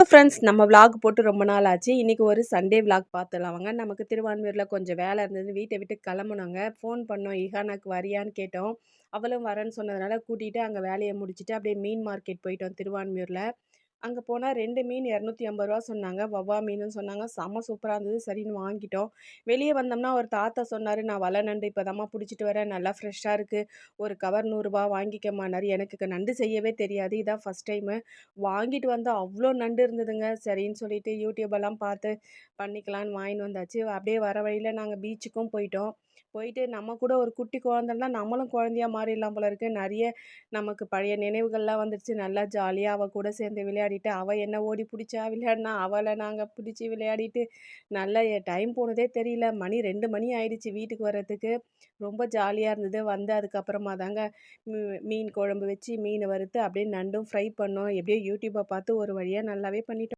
Friends நம்ம vlog போட்டு ரொம்ப நாள் ஆச்சு. இன்னைக்கு ஒரு சண்டே விளாக் பார்த்துடலாம் வாங்க. நமக்கு திருவான்மியூர்ல கொஞ்சம் வேலை இருந்தது. வீட்ட விட்டு கிளம்புனோங்க. ஃபோன் பண்ணோம். "இஹானாக்கு வரியான்னு?" கேட்டோம். அவளும் வரேன்னு சொன்னதுனால கூட்டிட்டு அங்க வேலைய முடிச்சுட்டு அப்படியே மீன் மார்க்கெட் போயிட்டோம் திருவான்மியூர்ல. அங்க போனா 2 மீன் ரூ. 250 சொன்னாங்க. வவ்வா மீனுன்னு சொன்னாங்க. செம்ம சூப்பரா இருந்தது. சரின்னு வாங்கிட்டோம். வெளிய வந்தோம்னா ஒரு தாத்தா சொன்னாரு, "நான் வலை நண்டு இப்பதாம்மா புடிச்சிட்டு வரேன். நல்லா ஃப்ரெஷ்ஷா இருக்கு. ஒரு கவர் ரூ. 100 வாங்கிக்கம்மான்னாரு." எனக்கு நண்டு செய்யவே தெரியாது. இதான் ஃபர்ஸ்ட் டைமு. வாங்கிட்டு வந்தா அவ்ளோ நண்டு இருந்ததுங்க. சரின்னு சொல்லிட்டு யூடியூபெல்லாம் பார்த்து பண்ணிக்கலான்னு வாங்கின்னு வந்தாச்சு. அப்படியே வர வழியில நாங்க பீச்சுக்கும் போயிட்டோம். போயிட்டு நம்ம கூட ஒரு குட்டி குழந்தை இருந்தா நம்மளும் குழந்தையா மாறிடலாம் போல இருக்கு. நெறைய நமக்கு பழைய நினைவுகள்லாம் வந்துருச்சு. நல்லா ஜாலியா அவ கூட சேர்ந்து விளையாடிட்டு, அவ என்ன ஓடி புடிச்சா விளையாடுனா, அவள நாங்க பிடிச்சு விளையாடிட்டு, நல்லா டைம் போனதே தெரியல. மணி 2 மணி ஆயிடுச்சு வீட்டுக்கு வர்றதுக்கு. ரொம்ப ஜாலியா இருந்தது. வந்து அதுக்கப்புறமா தாங்க மீன் குழம்பு வச்சு, மீன வறுத்து அப்படியே நண்டும் ஃப்ரை பண்ணோம். எப்படியோ யூடியூப பார்த்து ஒரு வழியா நல்லாவே பண்ணிட்டோம்.